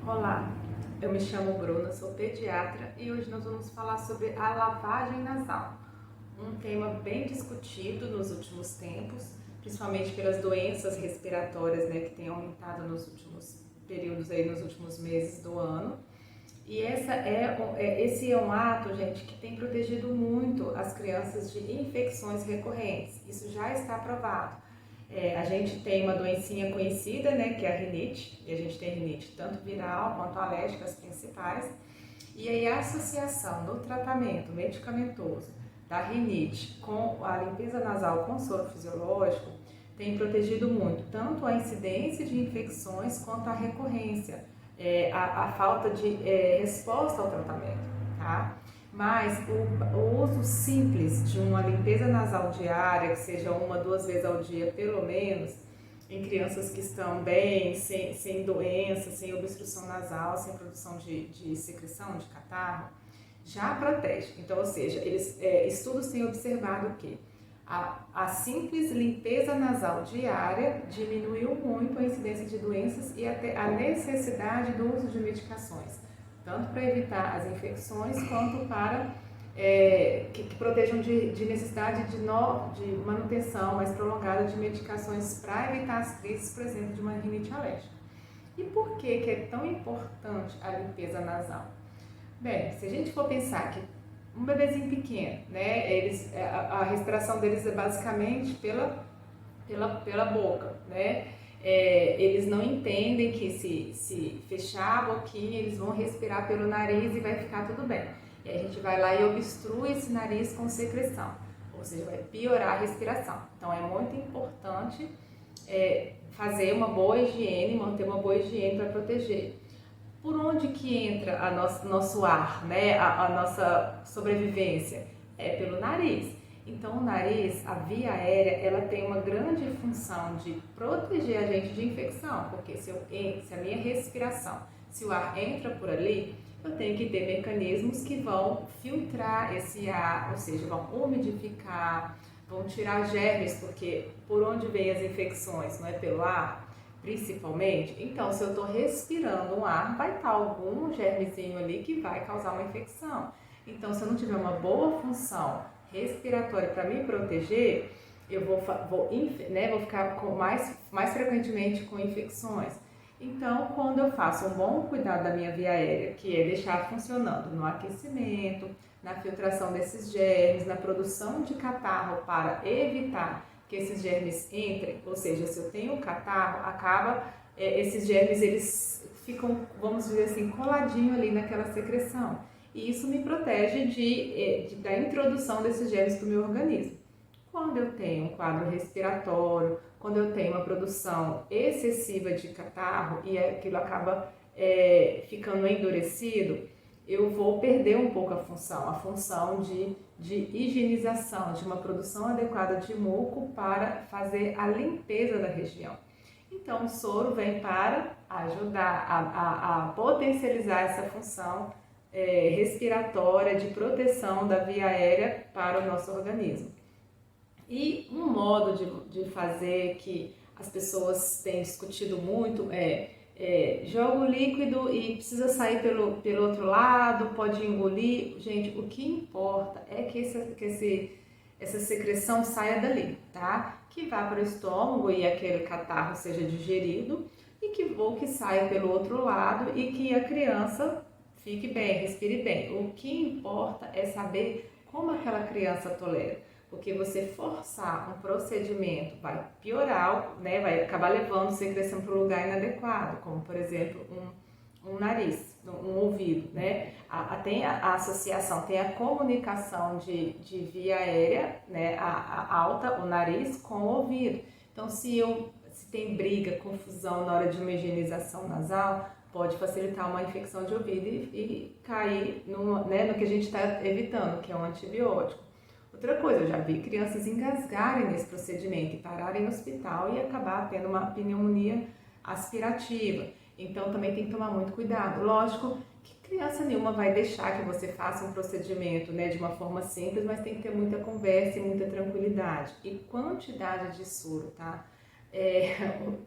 Olá, eu me chamo Bruna, sou pediatra e hoje nós vamos falar sobre a lavagem nasal, um tema bem discutido nos últimos tempos, principalmente pelas doenças respiratórias, né, que têm aumentado nos últimos períodos aí, nos últimos meses do ano. E esse é um ato, gente, que tem protegido muito as crianças de infecções recorrentes. Isso já está provado. A gente tem uma doencinha conhecida, né, que é a rinite, e a gente tem rinite tanto viral quanto alérgica, as principais. E aí a associação do tratamento medicamentoso da rinite com a limpeza nasal com soro fisiológico tem protegido muito, tanto a incidência de infecções quanto a recorrência, a falta de resposta ao tratamento, tá? Mas o uso simples de uma limpeza nasal diária, que seja uma, duas vezes ao dia pelo menos, em crianças que estão bem, sem doença, sem obstrução nasal, sem produção de secreção, de catarro, já protege. Então, ou seja, estudos têm observado que a simples limpeza nasal diária diminuiu muito a incidência de doenças e até a necessidade do uso de medicações, tanto para evitar as infecções quanto para que protejam de necessidade de manutenção mais prolongada de medicações para evitar as crises, por exemplo, de uma rinite alérgica. E por que é tão importante a limpeza nasal? Bem, se a gente for pensar que um bebezinho pequeno, né, a respiração deles é basicamente pela boca, né? Eles não entendem que se fechar a boquinha, eles vão respirar pelo nariz e vai ficar tudo bem. E a gente vai lá e obstrui esse nariz com secreção, ou seja, vai piorar a respiração. Então é muito importante fazer uma boa higiene, manter uma boa higiene para proteger. Por onde que entra nosso ar, né? A nossa sobrevivência? É pelo nariz. Então, o nariz, a via aérea, ela tem uma grande função de proteger a gente de infecção, porque se a minha respiração, se o ar entra por ali, eu tenho que ter mecanismos que vão filtrar esse ar, ou seja, vão umidificar, vão tirar germes, porque por onde vêm as infecções, não é pelo ar? Principalmente, então se eu estou respirando um ar, vai estar algum germezinho ali que vai causar uma infecção. Então, se eu não tiver uma boa função respiratória para me proteger, eu vou ficar mais frequentemente com infecções. Então, quando eu faço um bom cuidado da minha via aérea, que é deixar funcionando no aquecimento, na filtração desses germes, na produção de catarro para evitar que esses germes entrem, ou seja, se eu tenho um catarro, esses germes eles ficam, vamos dizer assim, coladinho ali naquela secreção. E isso me protege da introdução desses germes para o meu organismo. Quando eu tenho um quadro respiratório, quando eu tenho uma produção excessiva de catarro e aquilo acaba ficando endurecido, eu vou perder um pouco a função de higienização, de uma produção adequada de muco para fazer a limpeza da região. Então, o soro vem para ajudar a potencializar essa função respiratória, de proteção da via aérea para o nosso organismo. E um modo de fazer que as pessoas têm discutido muito joga o líquido e precisa sair pelo outro lado, pode engolir. Gente, o que importa é que essa secreção saia dali, tá? Que vá para o estômago e aquele catarro seja digerido ou que saia pelo outro lado e que a criança fique bem, respire bem. O que importa é saber como aquela criança tolera. Porque você forçar um procedimento vai piorar, né? Vai acabar levando secreção para um lugar inadequado, como por exemplo um nariz, um ouvido, né? Tem a associação, tem a comunicação de via aérea, né? A alta, o nariz com o ouvido. Então, se tem briga, confusão na hora de uma higienização nasal, pode facilitar uma infecção de ouvido e cair no que a gente está evitando, que é um antibiótico. Outra coisa, eu já vi crianças engasgarem nesse procedimento e pararem no hospital e acabar tendo uma pneumonia aspirativa. Então também tem que tomar muito cuidado. Lógico que criança nenhuma vai deixar que você faça um procedimento, né, de uma forma simples, mas tem que ter muita conversa e muita tranquilidade. E quantidade de soro, tá?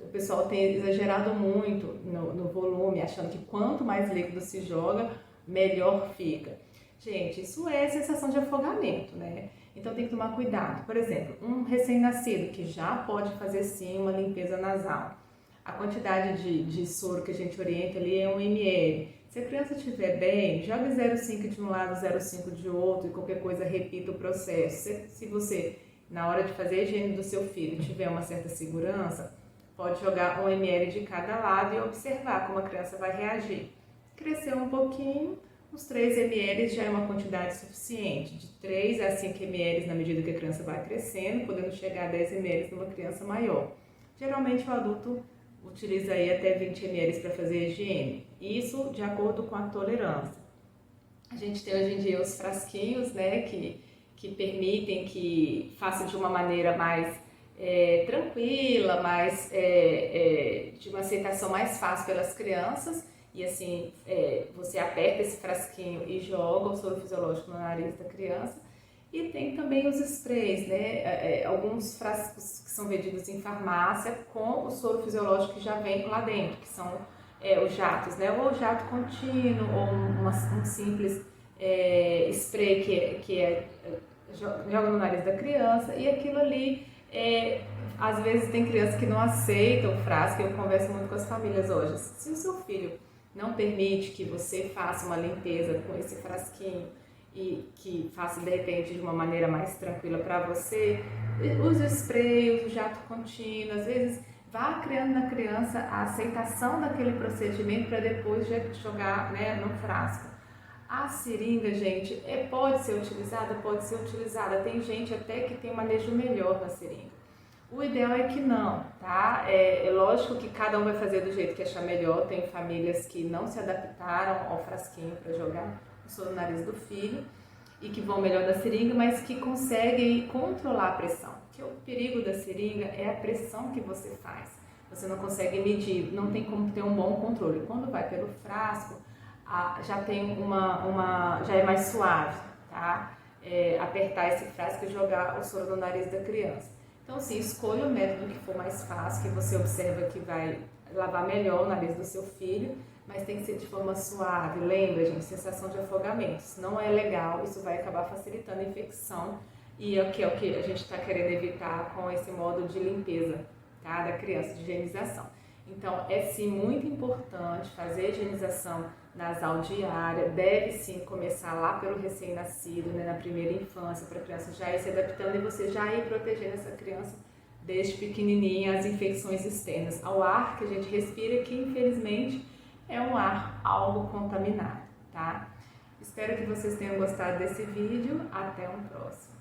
O pessoal tem exagerado muito no volume, achando que quanto mais líquido se joga, melhor fica. Gente, isso é sensação de afogamento, né? Então tem que tomar cuidado. Por exemplo, um recém-nascido que já pode fazer sim uma limpeza nasal. A quantidade de soro que a gente orienta ali é 1 ml. Se a criança estiver bem, jogue 0,5 de um lado, 0,5 de outro e qualquer coisa repita o processo. Se você, na hora de fazer a higiene do seu filho, tiver uma certa segurança, pode jogar 1 ml de cada lado e observar como a criança vai reagir. Cresceu um pouquinho, uns 3 ml já é uma quantidade suficiente, de 3 a 5 ml na medida que a criança vai crescendo, podendo chegar a 10 ml numa criança maior. Geralmente o adulto utiliza aí até 20 ml para fazer a higiene, isso de acordo com a tolerância. A gente tem hoje em dia os frasquinhos, né, que permitem que faça de uma maneira mais tranquila, mais de uma aceitação mais fácil pelas crianças. E assim, você aperta esse frasquinho e joga o soro fisiológico no nariz da criança. E tem também os sprays, né? Alguns frascos que são vendidos em farmácia com o soro fisiológico que já vem lá dentro, que são os jatos, né? Ou jato contínuo, ou um simples spray que joga no nariz da criança. E aquilo ali, às vezes tem crianças que não aceitam o frasco. Eu converso muito com as famílias hoje. Se o seu filho não permite que você faça uma limpeza com esse frasquinho, e que faça de repente de uma maneira mais tranquila para você, use o spray, use o jato contínuo, às vezes vá criando na criança a aceitação daquele procedimento para depois jogar, né, no frasco. A seringa, gente, pode ser utilizada? Pode ser utilizada. Tem gente até que tem um manejo melhor na seringa. O ideal é que não, tá? É lógico que cada um vai fazer do jeito que achar melhor. Tem famílias que não se adaptaram ao frasquinho para jogar o soro no nariz do filho e que vão melhor da seringa, mas que conseguem controlar a pressão. Porque o perigo da seringa é a pressão que você faz. Você não consegue medir, não tem como ter um bom controle. Quando vai pelo frasco, já tem já é mais suave, tá? Apertar esse frasco e jogar o soro no nariz da criança. Então, assim, escolha o método que for mais fácil, que você observa que vai lavar melhor o nariz do seu filho, mas tem que ser de forma suave. Lembra, gente, sensação de afogamento. Isso não é legal, isso vai acabar facilitando a infecção e é o que a gente está querendo evitar com esse modo de limpeza, tá, da criança, de higienização. Então, é sim muito importante fazer a higienização nasal diária, deve sim começar lá pelo recém-nascido, né, na primeira infância, para a criança já ir se adaptando e você já ir protegendo essa criança desde pequenininha às infecções externas, ao ar que a gente respira, que infelizmente é um ar algo contaminado, tá? Espero que vocês tenham gostado desse vídeo, até um próximo.